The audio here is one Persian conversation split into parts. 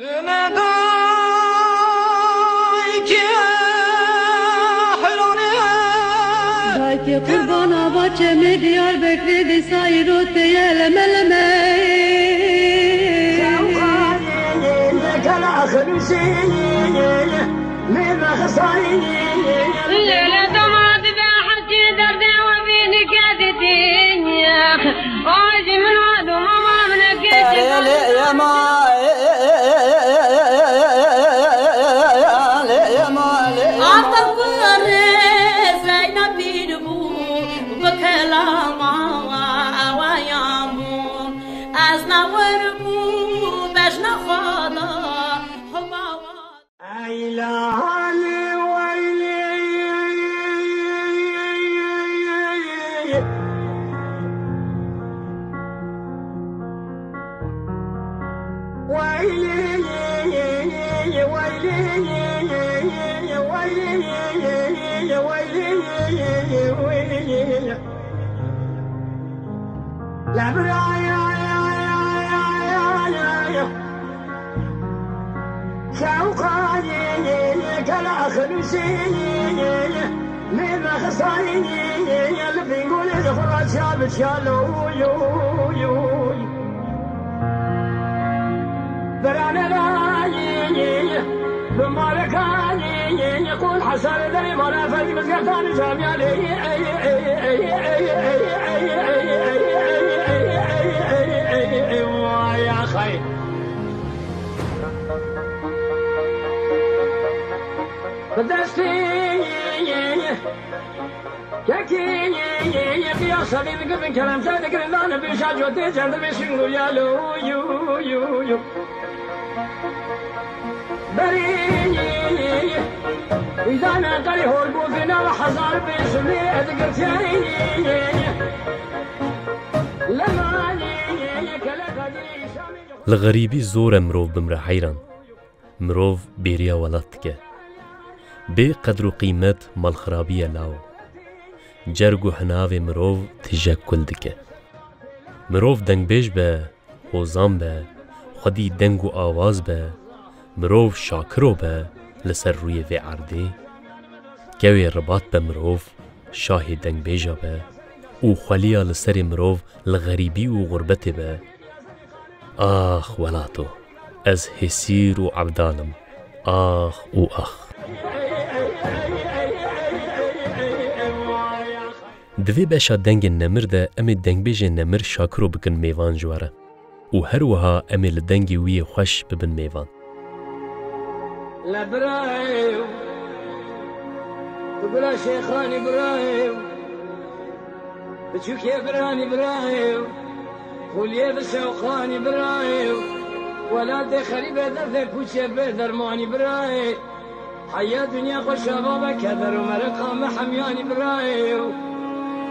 Ki kurbana bahçemi Diyarbakır Disayirut yelemelemeyi Sevkani kala khırşini Mera khasayini Lele damad be harci derde ve beni kadedin Ağacı min vadu mamamne geçin Lele yama يقول حسن دري مرا فاجي مسكتان جامع يا خي بدستي كاكي يا صديق قبل كلام صادق انا بشاج ودي جرد بشنو يا لو يو يو يو بريني إذا أنا قري هربو فينا وحزار بيسمي أذكرتيني لغريبي زور مروف بمرا حيران مروف بيريا ولاتك بي قدر قيمة مالخرابية لاو جرگو حناوي مروف تجا كل دكه مروف دنگ بيج با خوزان با خودي دنگو آواز با مروف شاكرو با لسر روی وی عرده گوی رباط با مروف شاه دنگ بیجا با او خلیا لسر مروف لغریبی و غربت با آخ ولاتو از حسیر و عبدالم آخ و آخ دوی باشا دنگ نمر ده امی دنگ بیج نمر شاکرو بکن میوان جواره و هر وها امی لدنگی وی خوش ببن میوان لبرايو تقول شيخاني برايو بتشوك يا براني برايو قول يا بشوخاني برايو ولا دخلي بدر كوشة بدر ماني براي حياة دنيا خوش بابا كدر ومرقة محمياني برايو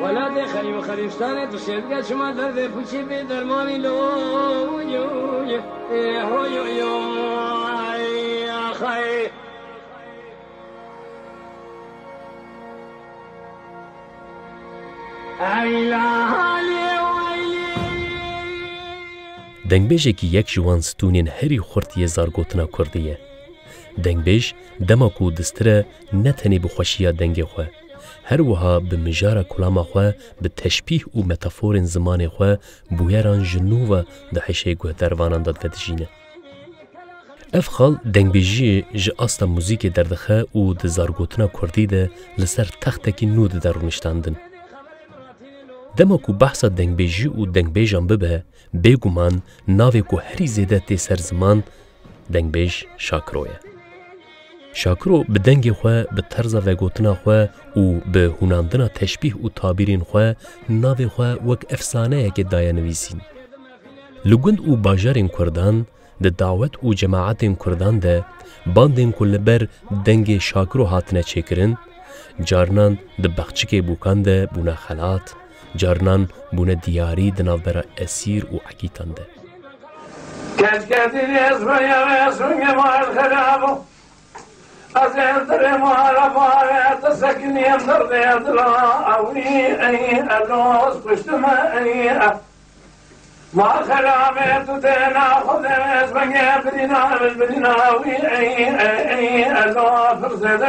ولا دخلي وخريفتاني تشبك شما درد كوشة بدر ماني لو يو يو يو يو خير دنگبیجێکی یەک جوان ستونên herî xurtiyê zargotuna Kurdî ye. Dengbêj dema ku distire ne tenê bi xweşiya dengê xwe, her wiha bi mijara kulama xwe bi teşbîh û metaforên zimanê xwe bûyeran ji nû ve di hişê guhdervanan de vedijîne. Ev xal dengbêjiyê ji asta muzîkê derdixe û di zargotuna Kurdî de li ser textekî nû dide rûniştandin. Dema ku behsa dengbêjî û dengbêjan bibe, bêguman navê ku herî zêde tê ser ziman, dengbêj Şakiro ye. Şakiro bi dengê xwe, bi terza vegotina xwe û bi hûnandina teşbîh û tabîrên xwe navê xwe wek efsaneyekê daye nivîsîn. Li gund û bajarên Kurdan, di dawet û cemaetên Kurdan de bandên ku li ber dengê Şakiro hatine çêkirin, carinan di bexçikê bûkan de bûne xelat, carinan bûne diyarî di navbera esîr û ekîtan de. ما خلامت تناخذ اسمك بدنا الله فرزد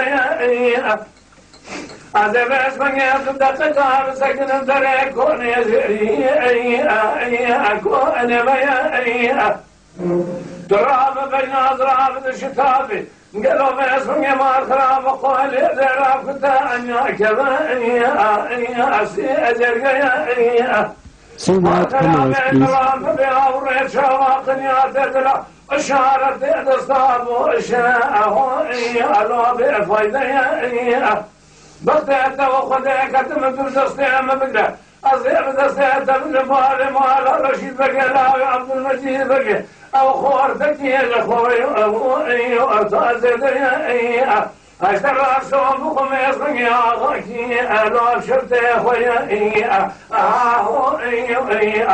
هذا بس من يأخذ دقيقة سكن درك كون يزري كون بيا تراب بين أضراب الشتاب قالوا بس من يمار خراب قول دراب كتانيا كذا أزرق Soviet cameras, please. أشارت الأصحاب وأشاءه الله بفايدة بقيت وخذك تمدر تستعم بالله أصيب تستعم بالله مال رشيد بقى لا عبد المجيد بقى أو خورتك يا الأخوي أو أرتازد يا أشترى أرسوم بخميس بقى أغاكي ألو أبشرت يا أخويا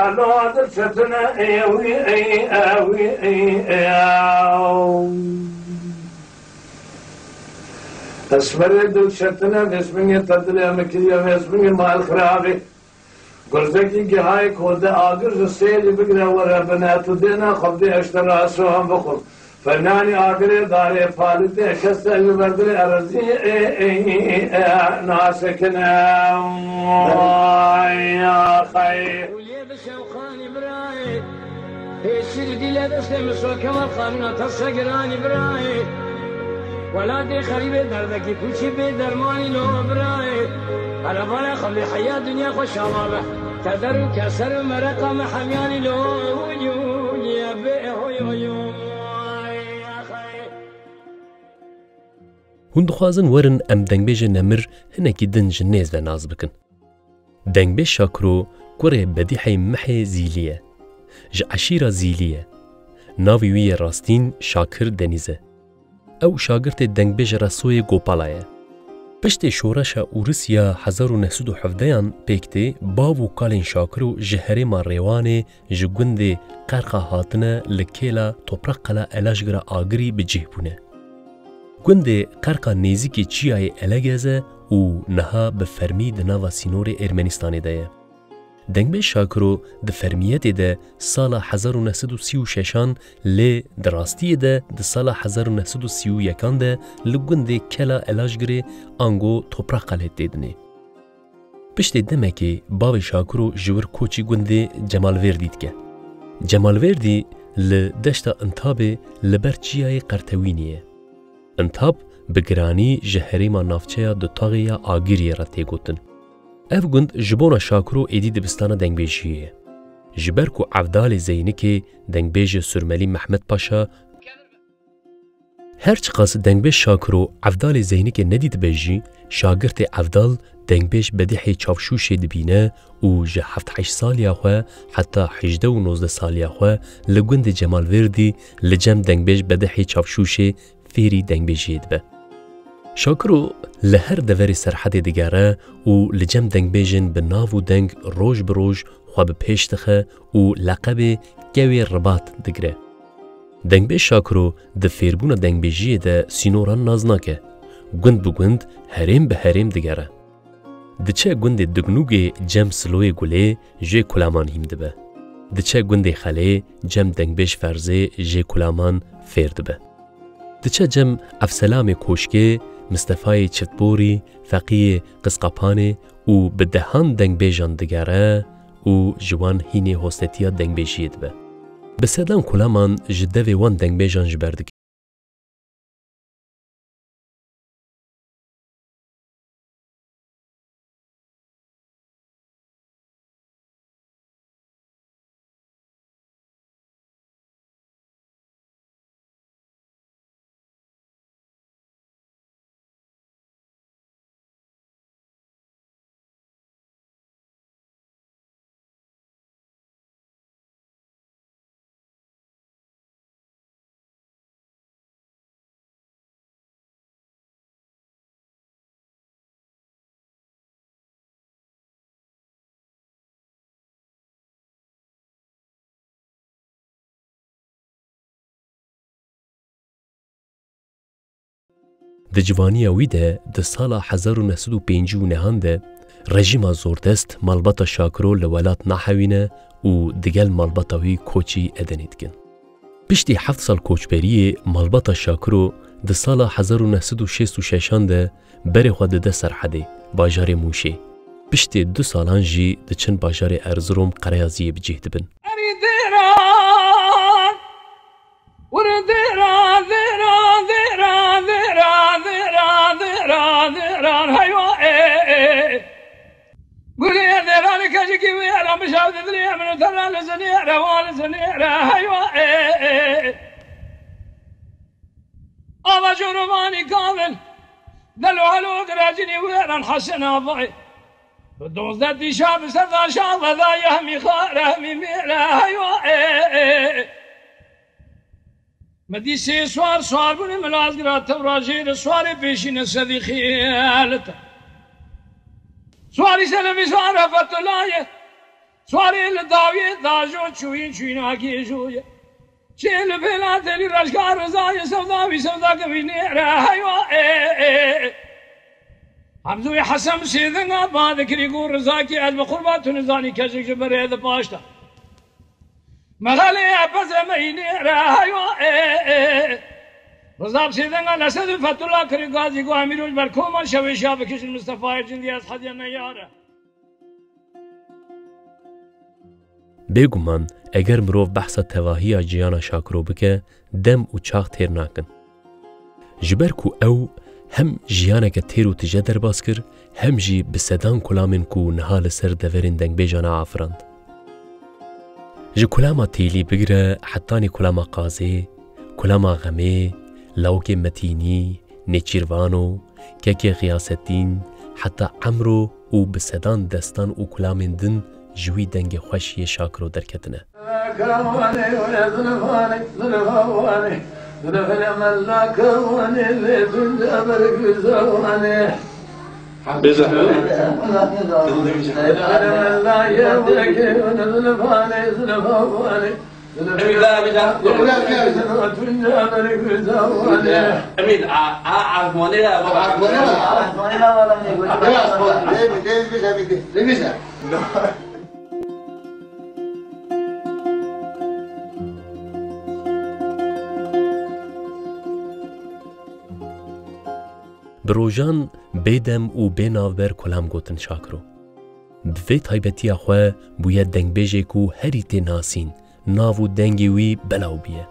ألو درشتنا أسفرد شتنا باسمي تدري مكيا باسمي مال خرابي قرزكي جهاي كود آجر السيل بقرا ورا بنات دينا خبدي اشترى سوهم بخل فناني آجر داري فالتي كسل بردري أرزي ناسكنا يا خير وليد شوقاني براي الشردي لا تسلم سوى كمال خانونا تصقراني براي ولا دي خريبة دردكي كوشي بدرماني لو براي على بالا خلي حياة دنيا خوش عمامة تدر كسر مرقة محمياني لو يا بي هو يا هون دخوازن ورن ام دنگبیج نمر هنکی دن جنیز و ناز بکن. دنگبیج شاکرو کوره بدیحی محی زیلیه. ج عشیرا زیلیه. ناوی وی راستین شاکر دنیزه. او شاگرت دنگبیج رسوی گوپالایه. پشت شورش اوروسیا 1917 پیکته باو کالین شاکرو جهره ما ریوانه جگوند قرقا هاتنه لکیلا توپرقلا الاجگرا آگری بجه بونه. گوند قرقا نیزیکی چیای الگزه و نها به فرمی دناوا سینور ارمنستانی ده. دنگبیج شاکرو ده فرمیت ده سال 1936 لی دراستی ده سال 1931 ده لگوند کلا الاجگری آنگو توپرق قلت دیدنه. پشت دمکی باوی شاکرو جور کوچی گوند جمال وردید که. جمال وردی لدشت انتابه لبرچیای قرتوینیه. انتاب بگرانی جهریما نافچه دو تاغیا آگیری را تیگوتن. اف گوند جبونا شاکرو ایدی دبستان دنگبیجیه. جبرکو عفدال زینکی دنگبیج سرملی محمد پاشا هرچ قاس دنگبیج شاکرو عفدال زینکی ندید بیجی شاگرت عفدال دنگبیج بدیحی چافشوش دبینه و جه 7-8 سالیا خواه حتی 18 و 19 سالیا خواه لگوند جمال وردی لجم دنگبیج بدیحی چافشوش فیری دنگبیجید به. شاکرو لهر دوری سرحد دیگره و لجم دنگ بیجن به ناو و دنگ روش بروش خواب پیشتخه و لقب گوی رباط دگره. دنگ بیج شاکرو ده فیربون دنگ بیجیه ده سینوران نازناکه. گوند بگوند هریم به هریم دیگره. ده چه گوند دگنوگ جم سلوی گله جه کلامان هیم دبه. ده چه گوند خاله جم دنگ بیج فرزه جه کلامان فیر دبه. ده چه جم افسلام کوشکه مصطفی چفتبوری فقیه قسقپانه و به دهان دنگ بیجان دگره و جوان هینه هستتیا دنگ بیجید به. به سدان کلامان جده وان دنگ بیجان جبردگ. د جوانی وی ده د سال 1905 نهان ده رژیم زوردست مالبات شاکرو لولات نحوینه و دگل مالباتاوی کوچی ادنیدگن. پشتی 7 سال کوچبری مالباتا شاکرو د سال 1966 ده بره خود ده سرحده باجار موشه. پشتی 2 سالان جی د چن باجار ارزروم قریازی بجهد بن. أبا جرماني كامل دلو علو دراجني ويران حسن أبوي بدوز دي شاب سردا شاب ذا يهمي خارهمي ميلا هيوا مدي سي سوار بني ملازقرا تبراجير سواري بيشين سدي خيالته سواري سلمي سوار فتلايه سواري الداوية داجو چوين آگي جوية چيل بلا تلي رشكار رزاية سوداوي سودا كبي نيرا هيوا حمزوي حسم سيدن آباد كريقو رزاكي عزب قربات نزاني كجك جبره ده باشتا مغالي أبز مينيرا هيوا رزاب سيدن نسد فتلا كريقازي قو أميروج بركوما شوي شابكش المصطفى جندي أصحاد ينياره بێگومان ئەگەر مرۆڤ بەحسە تەواهیە جیانە شاکرۆ بکە دەم و چاق تێر ناکەن. ji ber ku ew hem jiyaneke têr û tije derbas kir hem jî bi sedan kulamên ku niha li ser deverên dengbêjan afirand. Ji kulama têlî bigire hettanê kulama qazê, kulama xemê, lawkê metînî, nêçîrvano, kekê xiyasetîn, heta emro û bi sedan destan û kulamên din ji wî dengê xweş yê şakiro derketine. bi rojan bêdem û bênavber kolam gotin şakiro. Bi vê taybetiya xwe bûye dengbêjê ku herî tê nasîn, nav û dengê wî belav bîye.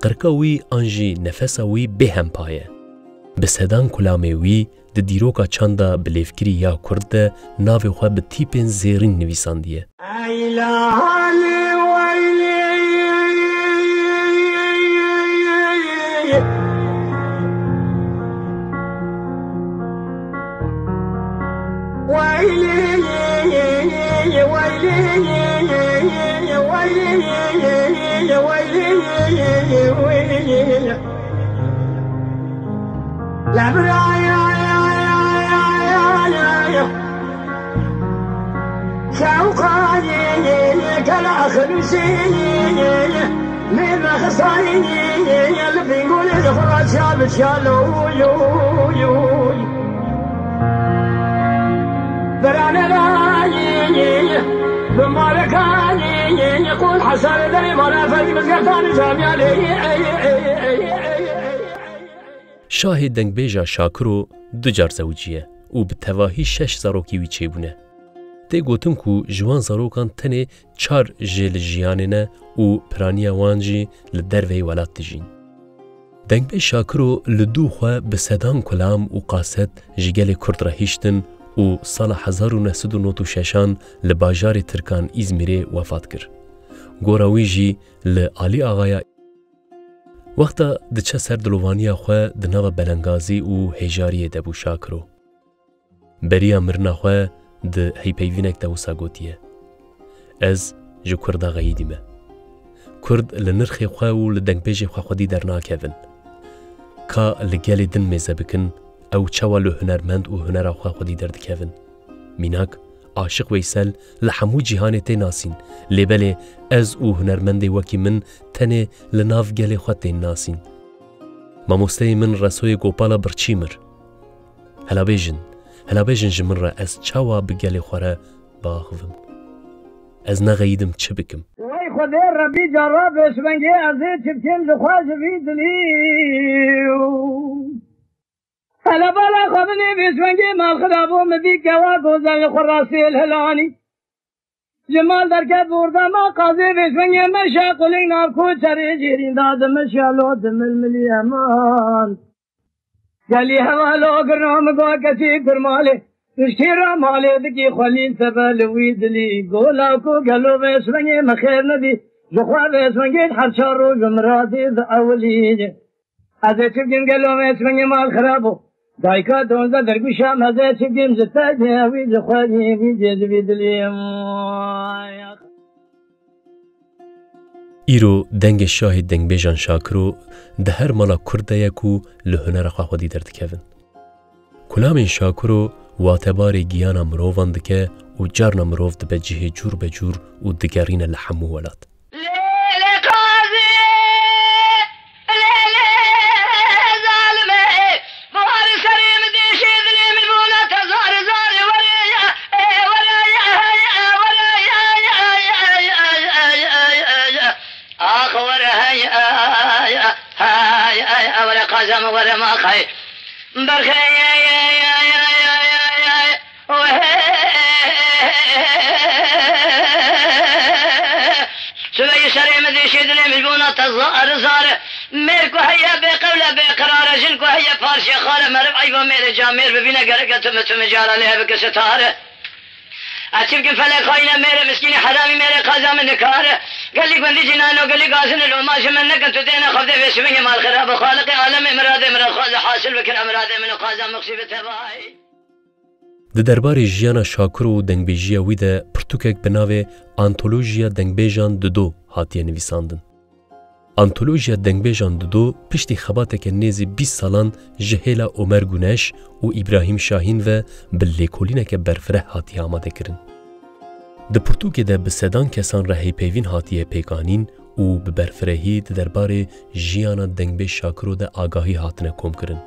Qirka wî an jî nefesa wî bêhempa ye. Bi sedan kulamê wî di dîroka çanda bilêvkirî ya Kurd de navê xwe bi tîpên zêrîn nivîsandiye. Şahê dengbêja Şakiro du car zewciye û bi tevahî 6 zarokî wî çêbûne. Tê gotin ku ji wan zarokan tenê 4 jê li jiyanê ne û piraniya wan jî li derveyê welat dijîn. Dengbêj Şakiro li dû xwe bi sedan kulam û qaset ji gelê Kurd re hîştin û sala 1996 li bajarê Tirkan İzmîrê wefat kir. Gora wî jî li Alî Axaya wexta diçe ser dilovaniya xwe di nava Belengazî û hêjariyê de bû Şakiro. Beriya mirina xwe di heypeyvînek de wisa gotiye. Ez ji Kurda xeyîdîme. Kurd li nirxê xwe û li dengbêjê xwe xwedî dernakevin. Ka li gelê din mêze bikin, ew çawa li hunermend û hunera xwe xwedî derdikevin. Mînak, Aşiq Weysel li hemû cîhanê tê nasîn, lêbelê ez û hunermendê wekî min tenê li nav gelê xwe tên nasîn. Mamosteyê min Resoyê Gopala birçî mir. Helabêjin ji min re ez çawa bi gelê xwe re biaxivim. از نغیدم چه بکم. وای خدای ربی جراب اسمنگی ازی چبکیم زخواز بیدلی هلا بالا خبنی بسمنگی مال خدابو مدی گوا گوزن خراسی الهلانی جمال درکت برده ما قاضی بسمنگی مشا قلنگ نابکو چری جیرین داد مشالو دمل ملی امان گلی حوالو گرام گو کسی کرمالی اشکی را مالی دکی خلیل سبل ویدلی گولا کو گلو بسمنگی مخیر ندی زخوا بسمنگی هر چار رو جمراتی دا اولی از چبگیم گلو بسمنگی مال خرابو دایکا دونزا درگوشم از چبگیم زتا جاوی زخوا جیوی جیوی دلی ایرو دنگ شاه دنگ بیجان شاکرو ده هر مالا کرده یکو لحنر خواهدی دردکوین. کلام شاکرو واتبار گیانا مروفان دکه و جارنا مروف دبه جه جور بجور و دگرین لحمو ولاد. ورا ما خي برخي سوي سري مدري شدني مجبونة الزار زار ميركو هيا بقولة بقرار جنكو هيا فارشي خالة مرب عيبا مير جامير ببينا قرقة تمجارة لها بكستار أتشبكن فلا خاينة مير مسكيني حرامي مير قازا من نكار قال لك بندي جنانو قال لك قاسن الأماش منك أنتو دينا خفدي في سبيني مال خراب خالق عالم مراد من الخوز حاصل بكن أمراد من قازا مقصيبة باي د دربارê jiyana Şakiro û dengbêjiya wî de pirtûkek bi navê Antolojiya Dengbêjan Dido hatiye nivîsandin. Antolojiya Dengbêjan Dido piştî xebateke nêzî 20 salan ji hêla Omer Guneş û İbrahîm Şahîn ve bi lêkolîneke berfireh hatiye amadekirin. Di pirtûkê de bi sedan kesan re hêpêvîn hatiye pêkanîn û bi berfirehî di derbarê jiyana dengbêj Şakiro de agahî hatine komkirin.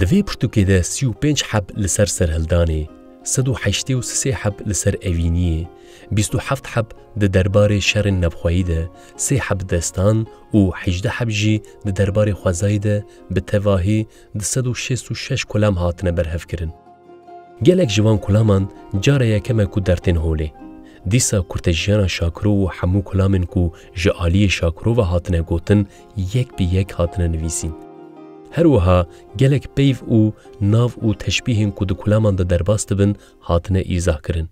Di vê pirtûkê de 35 heb li ser serhildanê, 183 heb li ser evîniyê, 27 heb di derbarê şerên nevxwayî de, 3 heb destan û 18 heb jî di derbarê xwezayî de bi tevahî di 166 kulam hatine berhevkirin. Gelek ji van kulaman cara yekeme ku dertên holê. Dîsa kurtejiyana Şakiro û hemû kulamên ku ji aliyê Şakiro ve hatine gotin yek bi yek hatine nivîsîn. Her wiha gelek peyv û nav û teşbîhên ku di kulaman de derbas dibin hatine îzah kirin.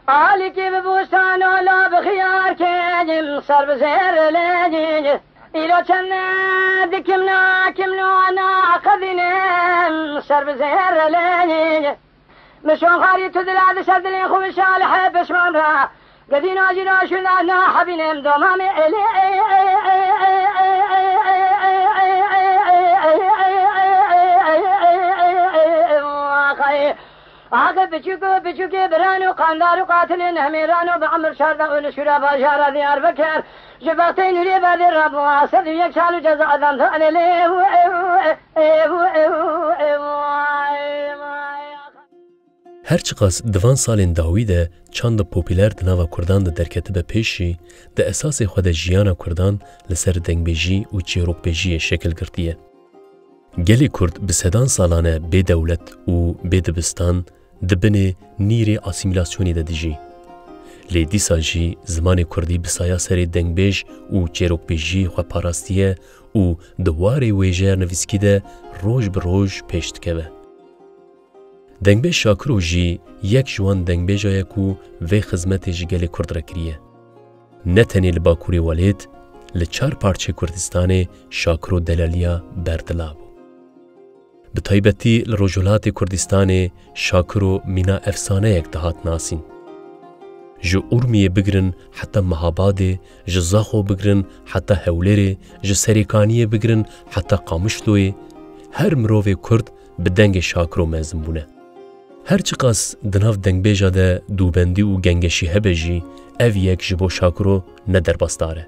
عليك ببوسان ولا بخيار كاجم صار بزهر لاجج إلو كنا دكمنا كمنا أنا قذنم صار بزهر لاجج مشون خاري تدلع بسدلين خوش صالح بشمرا قدينا جنا شنا حبينم دومامي آقا بچوکه برانو قاندارو قاتلین همیرانو بعمر شارده ونشورا باشارا دیار بکر جباقتین لی بعد رب واسد یک سالو جزا آدم تانه لیو Herçiqas divan salên dawî de çanda popüler di nava Kurdan de derketibe pêşî di esasê xwe de jiyana Kurdan li ser dengbêjî û çêrokbêjiyê şekil girtiye. Gelê Kurd bi sedan salane bê dewlet û bê dibistan di binê nîrê asîmîlasyonê de dijî. Lê dîsa jî zimanê Kurdî bi saya serê dengbêj û çêrokbêjiyê xwe parastiye û di warê wêjeya nivîskî de roj bi roj pêş dikeve. Dengbêj Şakiro jî yek ji wan dengbêja ye ku vê xizmetê ji gelê Kurd re kiriye. Ne tenê li Bakurê Welêt, li 4 parçê Kurdistanê Şakiro delaliya berdila bû. Bi taybetî li Rojhilatê Kurdistanê Şakiro mîna efsaneyek dihat nasîn. Ji Urmiyê bigirin heta Mehabadê, ji Zaxo bigirin heta Hewlêrê, ji Serêkaniyê bigirin heta Qamişloyê, her mirovê Kurd بدنگ شاکرو مزم بونه. هرچی قاس دناف دنگبیجا ده دوبندی و گنگشی هبجی او یک جبو شاکرو ندر باستاره.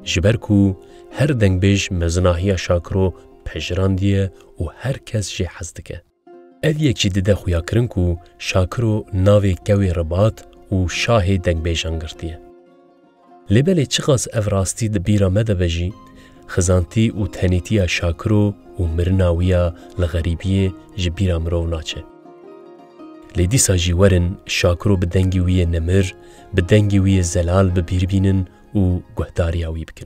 جبر کو هر دنگبیج مزناهی شاکرو پجراندیه و هر کس جی حزدکه. او یک جی دیده خویا کرن کو شاکرو ناوی کوی رباط و شاه دنگبیجان گرتیه. لبلی چی قاس او راستی ده بیرا مده بجی خزانتی و تنیتی شاکرو و مرناویا لغریبیه جبیرا مرو ناچه. لیدی ساجی ورن شاکرو بدنگی وی نمر بدنگی وی زلال ببیر بینن و گهداری آوی بکن.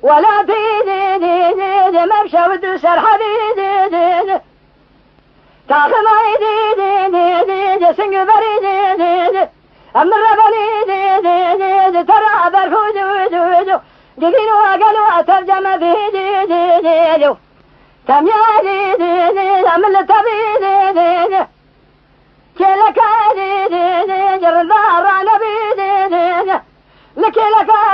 ولا دي ممشى ودسر حديد تاخم دي سنگ بري أمر بني ترى برفود دينو أقلو ترجم في تم يا أمل تبي كلك جرنا رانا بي لك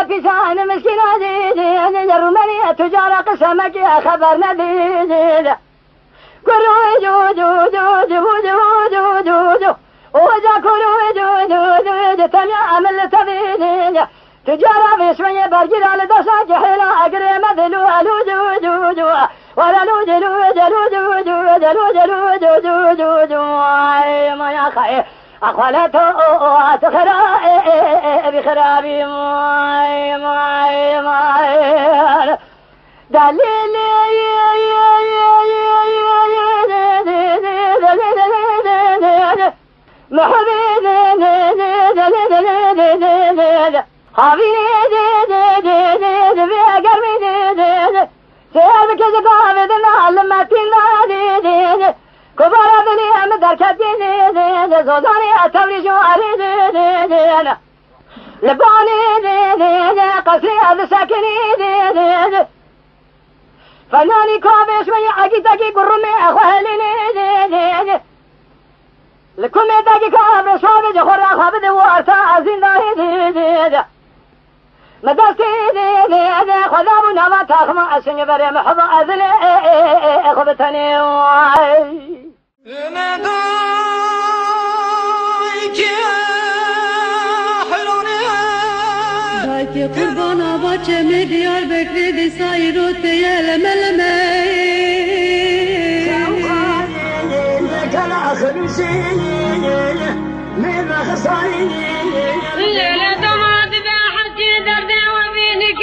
بيسان مسكينة دي الرومانية تجارة قسمك يا خبرنا دي كلوا دو وذا كلوا دو تم يعمل تبيني تجارة باسمي برجل على دساج حيلا أقري مذلو دو ولا دو ما يا خير أخوالته تخرائي بخرابي ماي دليلي محبي حبيني بأقربي سياربك زقافي لما تنادي كبار دنيا مدركتين زوداني أتبري شواري لباني قصري هذا ساكني فناني كابش من عقيدتك قرمي أخوالي لكم يدك كابش صابج خورا خابد وارتا زنداني مدرسي خذابنا ما تاخم أسني بري محض أذلي خبتني باكي قربانا باچه می دیار بکری دی سایرو تیه لملمه كان آخر سنين من خصائي ليلة ما تباحتي دردي وبينك